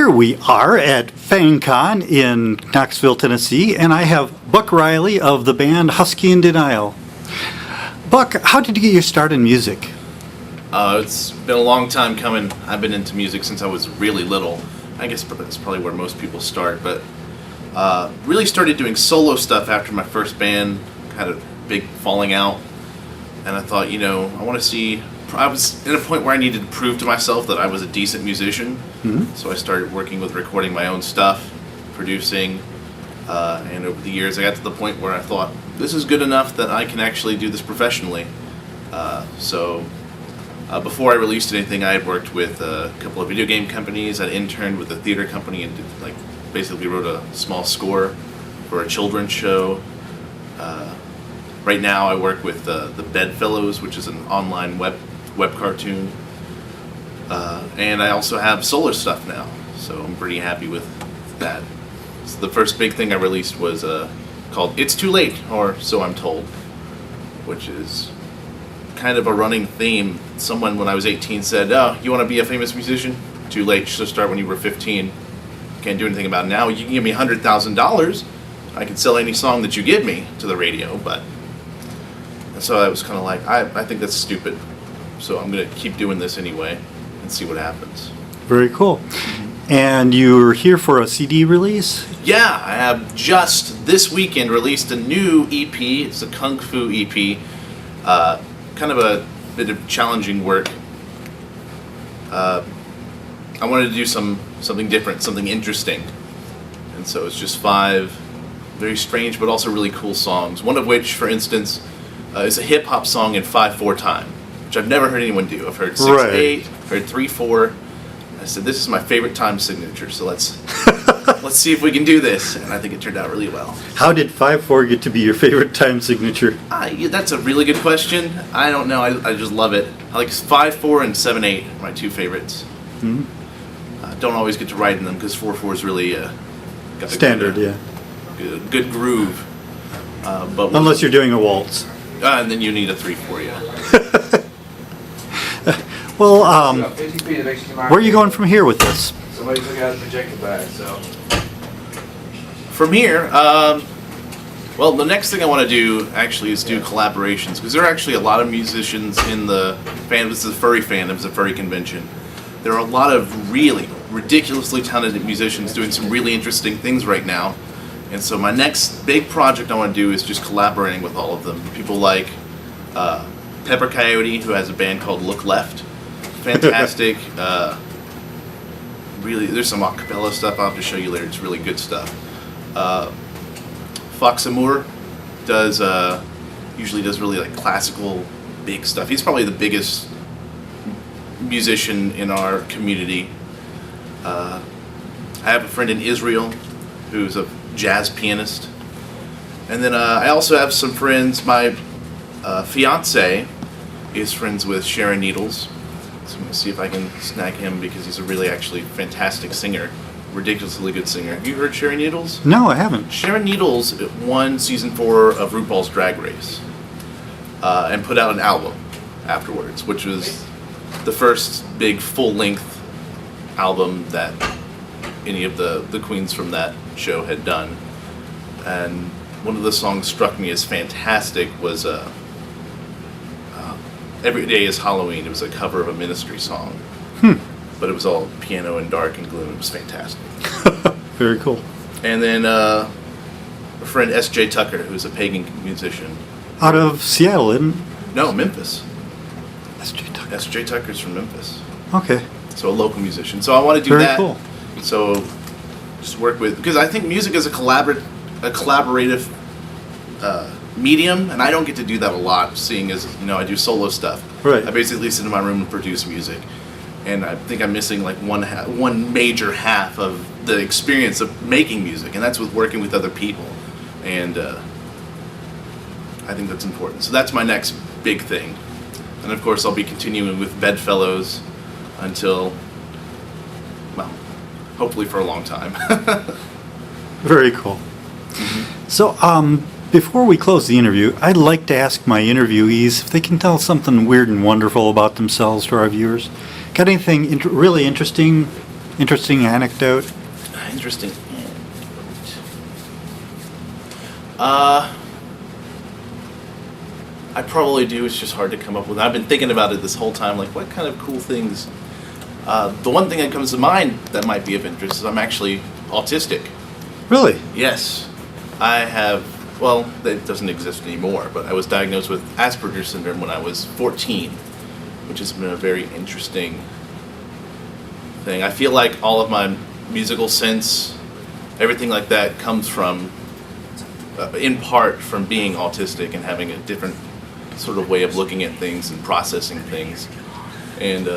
Here we are at FangCon in Knoxville, Tennessee, and I have Buck Riley of the band Husky in Denial. Buck, how did you get your start in music? It's been a long time coming. I've been into music since I was really little. I guess that's probably where most people start, but really started doing solo stuff after my first band had a big falling out, and I thought, I want to see. I was at a point where I needed to prove to myself that I was a decent musician, so I started working with recording my own stuff, producing, and over the years I got to the point where I thought, this is good enough that I can actually do this professionally. Before I released anything, I had worked with a couple of video game companies. I'd interned with a theater company and basically wrote a small score for a children's show. Right now I work with the Bedfellows, which is an online web cartoon. And I also have solo stuff now, so I'm pretty happy with that. So the first big thing I released was called It's Too Late, or So I'm Told, which is kind of a running theme. Someone when I was 18 said, "Oh, you want to be a famous musician? Too late, you should start when you were 15. Can't do anything about it now. You can give me $100,000. I can sell any song that you give me to the radio." But and so I was kind of like, I think that's stupid. So I'm going to keep doing this anyway and see what happens. Very cool. And you're here for a CD release? Yeah, I have just this weekend released a new EP. It's a Kung Fu EP. Kind of a bit of challenging work. I wanted to do something different, something interesting. And so it's just 5 very strange but also really cool songs. One of which, for instance, is a hip-hop song in 5/4 time, which I've never heard anyone do. I've heard 6/8, heard 3/4. I said, this is my favorite time signature, so let's see if we can do this. And I think it turned out really well. How did 5/4 get to be your favorite time signature? Yeah, that's a really good question. I don't know. I just love it. I like 5/4 and 7/8 are my 2 favorites. Don't always get to write in them because 4/4 is really got standard, good groove. But unless you're doing a waltz. And then you need a 3/4, yeah. Well, where are you going from here with this? Somebody took out a projector bag, so. From here, well, the next thing I want to do actually is do collaborations, because there are actually a lot of musicians in the fandom. This is a furry fandom, it's a furry convention. There are a lot of really ridiculously talented musicians doing some really interesting things right now. And so my next big project I want to do is just collaborating with all of them. People like Pepper Coyote, who has a band called Look Left. Fantastic. Really, there's some acapella stuff I'll have to show you later. It's really good stuff. Fox Amour usually does really classical big stuff. He's probably the biggest musician in our community. I have a friend in Israel who's a jazz pianist. And then I also have some friends. My fiance is friends with Sharon Needles. So I'm going to see if I can snag him because he's a really actually fantastic singer. Ridiculously good singer. Have you heard Sharon Needles? No, I haven't. Sharon Needles won season 4 of RuPaul's Drag Race and put out an album afterwards, which was the first big full-length album that any of the queens from that show had done. And one of the songs struck me as fantastic was Every Day is Halloween. It was a cover of a Ministry song. But it was all piano and dark and gloom. It was fantastic. Very cool. And then a friend S.J. Tucker, who's a pagan musician. Out of Seattle, isn't it? No, Memphis. S.J. Tucker. S.J. Tucker's from Memphis. Okay. So a local musician. So I want to do Very that. Cool. So just work with, because I think music is a collaborative medium, and I don't get to do that a lot, seeing as I do solo stuff. Right. I basically sit in my room and produce music, and I think I'm missing one major half of the experience of making music, and that's with working with other people, and I think that's important. So that's my next big thing, and of course I'll be continuing with Bedfellows until, well, hopefully for a long time. Very cool. So, before we close the interview, I'd like to ask my interviewees if they can tell something weird and wonderful about themselves to our viewers. Got anything really interesting interesting anecdote? Interesting. I probably do. It's just hard to come up with. I've been thinking about it this whole time. Like, what kind of cool things? The one thing that comes to mind that might be of interest is I'm actually autistic. Really? Yes, I have. Well, that doesn't exist anymore. But I was diagnosed with Asperger's syndrome when I was 14, which has been a very interesting thing. I feel like all of my musical sense, everything like that, comes from, in part, from being autistic and having a different sort of way of looking at things and processing things. And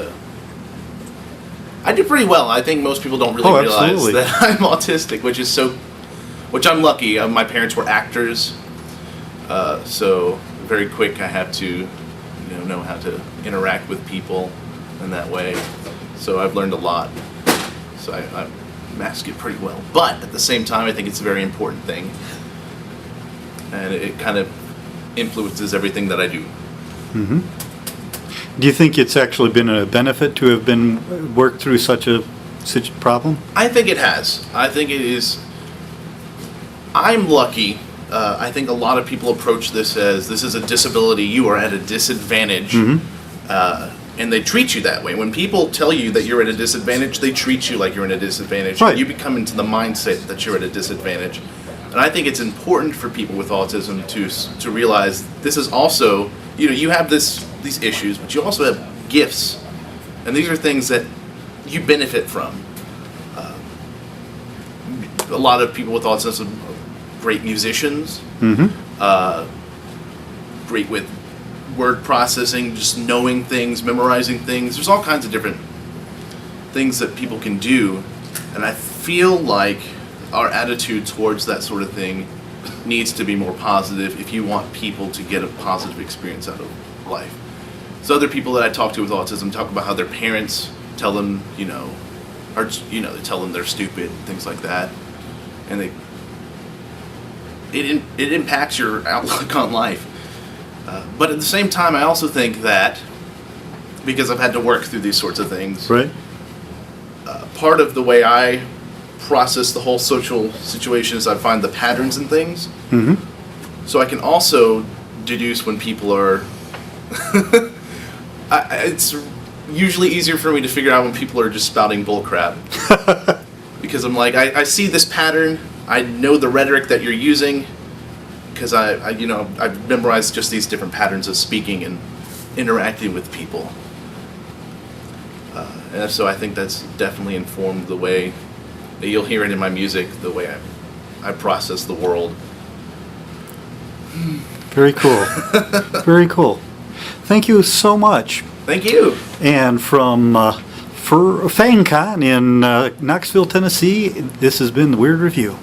I do pretty well. I think most people don't really realize absolutely. that I'm autistic, which I'm lucky. My parents were actors, so very quick I have to, know how to interact with people in that way. So I've learned a lot. So I mask it pretty well. But at the same time, I think it's a very important thing, and it kind of influences everything that I do. Mm-hmm. Do you think it's actually been a benefit to have been worked through such a problem? I think it has. I think it is. I'm lucky. I think a lot of people approach this as this is a disability. You are at a disadvantage. And they treat you that way. When people tell you that you're at a disadvantage, they treat you like you're in a disadvantage. Right. You become into the mindset that you're at a disadvantage. And I think it's important for people with autism to realize this is also, you have these issues, but you also have gifts. And these are things that you benefit from. A lot of people with autism are great musicians, great with word processing, just knowing things, memorizing things. There's all kinds of different things that people can do, and I feel like our attitude towards that sort of thing needs to be more positive if you want people to get a positive experience out of life. So other people that I talk to with autism talk about how their parents tell them, they tell them they're stupid, things like that, and it impacts your outlook on life. But at the same time, I also think that, because I've had to work through these sorts of things, Right. Part of the way I process the whole social situation is I find the patterns in things. So I can also deduce when people are... it's usually easier for me to figure out when people are just spouting bullcrap. Because I'm like, I see this pattern, I know the rhetoric that you're using, because I've memorized just these different patterns of speaking and interacting with people. And so I think that's definitely informed the way, you'll hear it in my music, the way I process the world. Very cool. Very cool. Thank you so much. Thank you. And from for FangCon in Knoxville, Tennessee, this has been the Weird Review.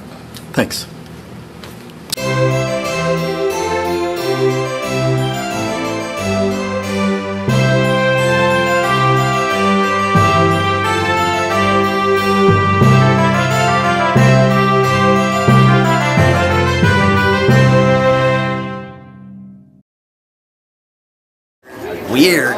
Thanks. Weird.